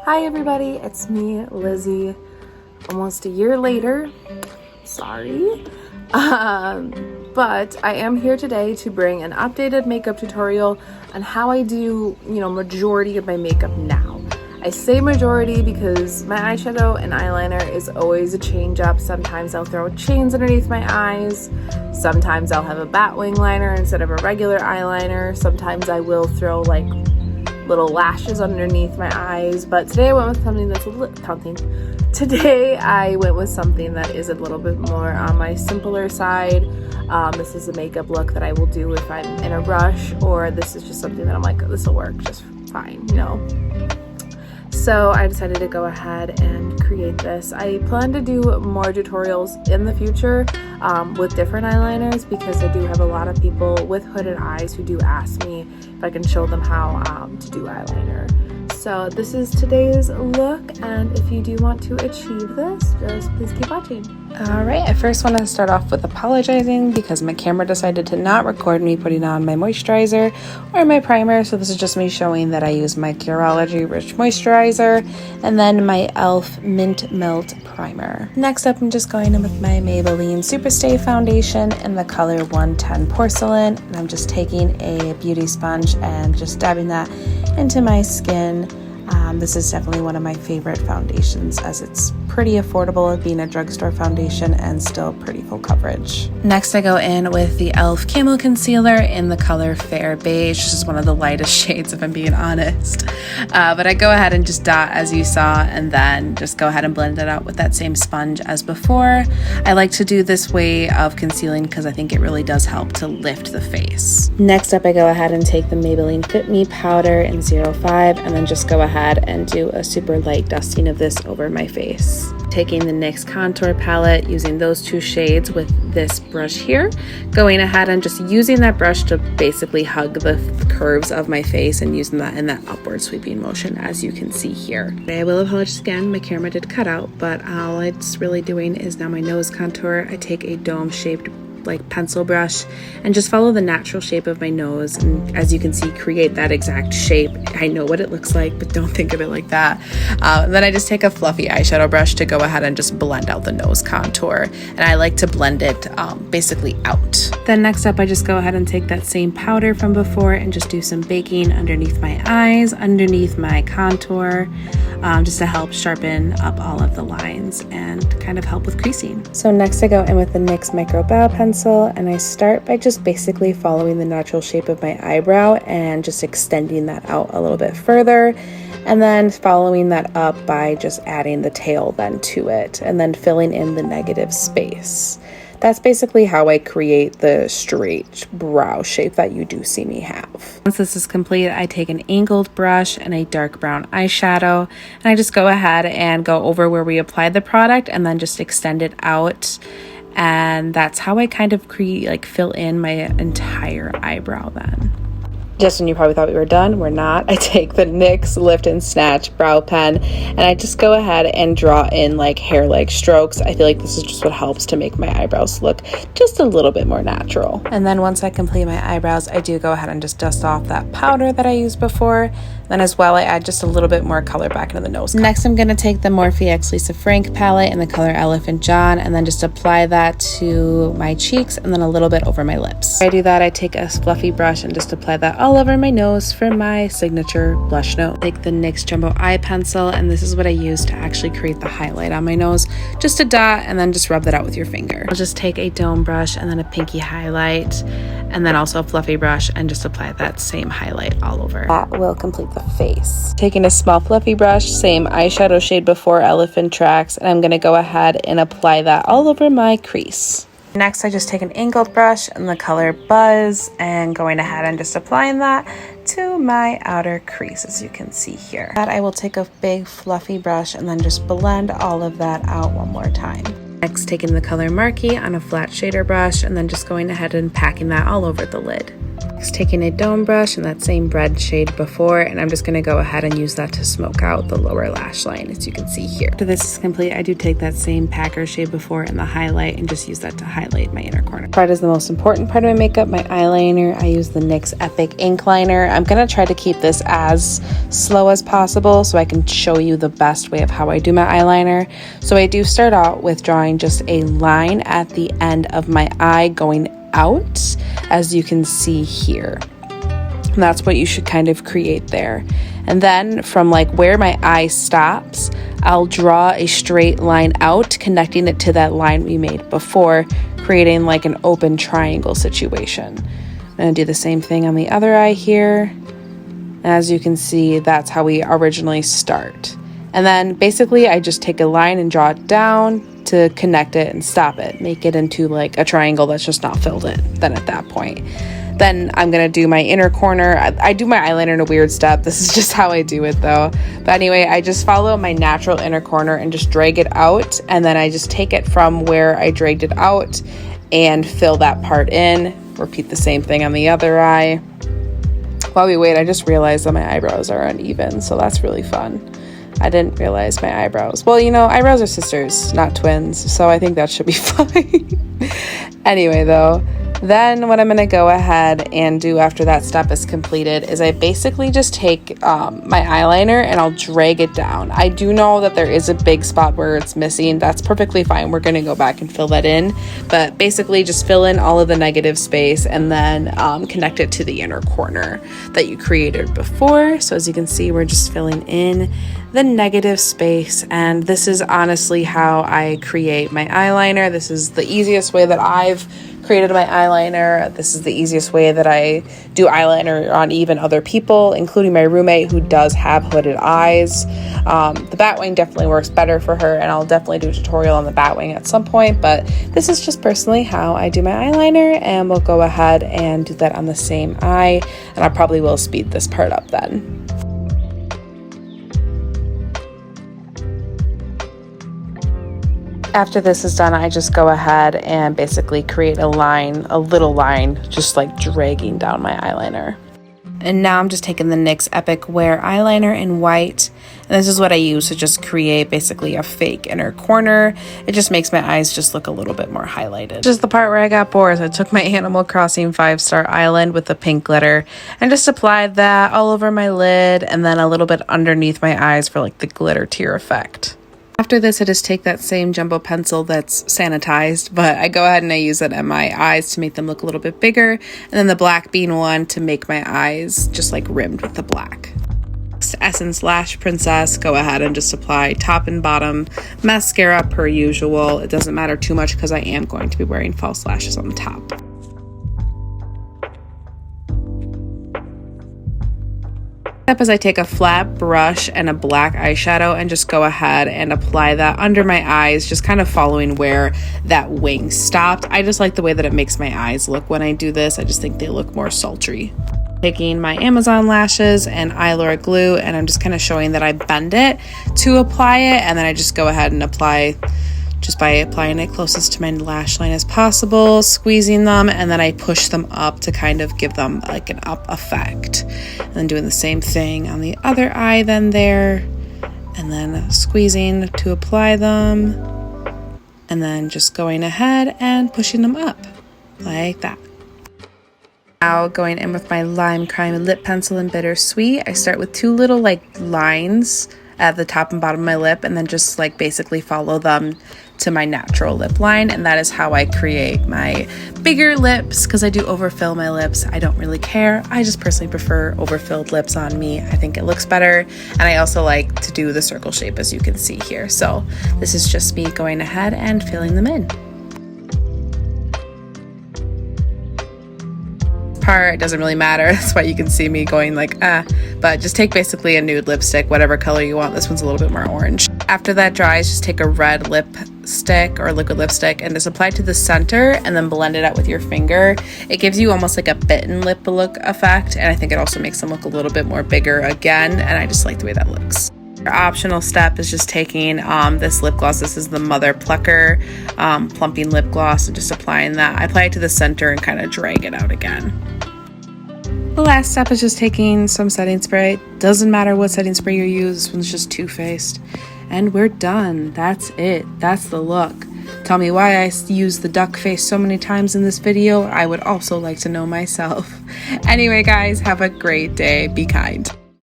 Hi everybody, it's me, Lizzie, almost a year later, sorry, but I am here today to bring an updated makeup tutorial on how I do, majority of my makeup now. I say majority because my eyeshadow and eyeliner is always a change up. Sometimes I'll throw chains underneath my eyes, sometimes I'll have a batwing liner instead of a regular eyeliner, sometimes I will throw like little lashes underneath my eyes, but today I went with something that's Today I went with something that is a little bit more on my simpler side. This is a makeup look that I will do if I'm in a rush, or this is just something that I'm like, this will work just fine, So I decided to go ahead and create this. I plan to do more tutorials in the future with different eyeliners, because I do have a lot of people with hooded eyes who do ask me if I can show them how to do eyeliner. So this is today's look, and if you do want to achieve this, just please keep watching. Alright, I first want to start off with apologizing because my camera decided to not record me putting on my moisturizer or my primer, so this is just me showing that I use my Curology Rich Moisturizer and then my e.l.f. Mint Melt Primer. Next up, I'm just going in with my Maybelline Superstay Foundation in the color 110 Porcelain, and I'm just taking a beauty sponge and just dabbing that into my skin. This is definitely one of my favorite foundations, as it's pretty affordable at being a drugstore foundation and still pretty full coverage. Next, I go in with the e.l.f. Camo Concealer in the color Fair Beige. This is one of the lightest shades, if I'm being honest. But I go ahead and just dot as you saw, and then just go ahead and blend it out with that same sponge as before. I like to do this way of concealing because I think it really does help to lift the face. Next up, I go ahead and take the Maybelline Fit Me powder in 05, and then just go ahead and do a super light dusting of this over my face. Taking the NYX contour palette, using those two shades with this brush here, going ahead and just using that brush to basically hug the curves of my face and using that in that upward sweeping motion, as you can see here. I will apologize again, my camera did cut out, but all it's really doing is now my nose contour. I take a dome shaped pencil brush and just follow the natural shape of my nose, and as you can see, create that exact shape. I know what it looks like, but don't think of it like that. Then I just take a fluffy eyeshadow brush to go ahead and just blend out the nose contour, and I like to blend it basically out. Then next up, I just go ahead and take that same powder from before and just do some baking underneath my eyes, underneath my contour, just to help sharpen up all of the lines and kind of help with creasing. So next I go in with the NYX Micro Brow Pencil, and I start by just basically following the natural shape of my eyebrow and just extending that out a little bit further, and then following that up by just adding the tail then to it, and then filling in the negative space. That's basically how I create the straight brow shape that you do see me have. Once this is complete, I take an angled brush and a dark brown eyeshadow, and I just go ahead and go over where we applied the product and then just extend it out. And that's how I kind of fill in my entire eyebrow then. Just when you probably thought we were done, we're not. I take the NYX Lift and Snatch brow pen, and I just go ahead and draw in hair-like strokes. I feel like this is just what helps to make my eyebrows look just a little bit more natural. And then once I complete my eyebrows, I do go ahead and just dust off that powder that I used before. Then as well, I add just a little bit more color back into the nose. Next, I'm going to take the Morphe X Lisa Frank palette in the color Elephant John, and then just apply that to my cheeks and then a little bit over my lips. After I do that, I take a fluffy brush and just apply that all over my nose for my signature blush note. Take the NYX Jumbo Eye Pencil, and this is what I use to actually create the highlight on my nose. Just a dot, and then just rub that out with your finger. I'll just take a dome brush and then a pinky highlight, and then also a fluffy brush, and just apply that same highlight all over. That will complete the face. Taking a small fluffy brush, same eyeshadow shade before, Elephant Tracks, and I'm going to go ahead and apply that all over my crease. Next, I just take an angled brush in the color Buzz and going ahead and just applying that to my outer crease, as you can see here. That I will take a big fluffy brush and then just blend all of that out one more time. Next, taking the color Markie on a flat shader brush and then just going ahead and packing that all over the lid. Just taking a dome brush in that same red shade before, and I'm just going to go ahead and use that to smoke out the lower lash line, as you can see here. After this is complete, I do take that same Packer shade before in the highlight and just use that to highlight my inner corner. Part is the most important part of my makeup, my eyeliner. I use the NYX Epic Ink Liner. I'm going to try to keep this as slow as possible so I can show you the best way of how I do my eyeliner. So I do start out with drawing just a line at the end of my eye going out, as you can see here. And that's what you should kind of create there. And then from like where my eye stops, I'll draw a straight line out, connecting it to that line we made before, creating like an open triangle situation. I'm going to do the same thing on the other eye here. As you can see, that's how we originally start. And then basically I just take a line and draw it down to connect it and stop it, make it into like a triangle that's just not filled in. Then at that point, then I'm gonna do my inner corner. I do my eyeliner in a weird step. This is just how I do it though. But anyway, I just follow my natural inner corner and just drag it out, and then I just take it from where I dragged it out and fill that part in. Repeat the same thing on the other eye. While we wait, I just realized that my eyebrows are uneven, so that's really fun. I didn't realize my eyebrows. Well, you know, eyebrows are sisters, not twins, so I think that should be fine. Anyway, though, then what I'm going to go ahead and do after that step is completed is I basically just take my eyeliner and I'll drag it down. I do know that there is a big spot where it's missing. That's perfectly fine. We're going to go back and fill that in. But basically just fill in all of the negative space and then connect it to the inner corner that you created before. So as you can see, we're just filling in the negative space, and this is honestly how I create my eyeliner. This is the easiest way that I've created my eyeliner. This is the easiest way that I do eyeliner on even other people, including my roommate who does have hooded eyes. The Batwing definitely works better for her, and I'll definitely do a tutorial on the Batwing at some point, but this is just personally how I do my eyeliner, and we'll go ahead and do that on the same eye, and I probably will speed this part up then. After this is done, I just go ahead and basically create a line, a little line, just like dragging down my eyeliner. And now I'm just taking the NYX Epic Wear eyeliner in white, and this is what I use to just create basically a fake inner corner. It just makes my eyes just look a little bit more highlighted. Just the part where I got bored, I took my Animal Crossing 5-star island with the pink glitter and just applied that all over my lid and then a little bit underneath my eyes for like the glitter tear effect. After this, I just take that same jumbo pencil that's sanitized, but I go ahead and I use it on my eyes to make them look a little bit bigger, and then the black bean one to make my eyes just like rimmed with the black. Next, Essence Lash Princess, go ahead and just apply top and bottom mascara per usual. It doesn't matter too much because I am going to be wearing false lashes on the top. Step is I take a flat brush and a black eyeshadow and just go ahead and apply that under my eyes, just kind of following where that wing stopped. I just like the way that it makes my eyes look when I do this. I just think they look more sultry. Taking my Amazon lashes and Eyelure glue, and I'm just kind of showing that I bend it to apply it, and then I just go ahead and apply just by applying it closest to my lash line as possible, squeezing them, and then I push them up to kind of give them like an up effect. And then doing the same thing on the other eye then there, and then squeezing to apply them, and then just going ahead and pushing them up like that. Now going in with my Lime Crime lip pencil in Bittersweet, I start with two little like lines at the top and bottom of my lip, and then just like basically follow them to my natural lip line, and that is how I create my bigger lips, because I do overfill my lips. I don't really care. I just personally prefer overfilled lips on me. I think it looks better, and I also like to do the circle shape as you can see here. So this is just me going ahead and filling them in. It doesn't really matter. That's why you can see me going like but just take basically a nude lipstick, whatever color you want. This one's a little bit more orange. After that dries, just take a red lipstick or liquid lipstick and just apply it to the center and then blend it out with your finger. It gives you almost like a bitten lip look effect, and I think it also makes them look a little bit more bigger again, and I just like the way that looks. Our optional step is just taking this lip gloss. This is the Mother Plucker plumping lip gloss, and just applying that. I apply it to the center and kind of drag it out again. The last step is just taking some setting spray. Doesn't matter what setting spray you use, this one's just Too Faced. And we're done. That's it. That's the look. Tell me why I use the duck face so many times in this video. I would also like to know myself. Anyway, guys, have a great day. Be kind.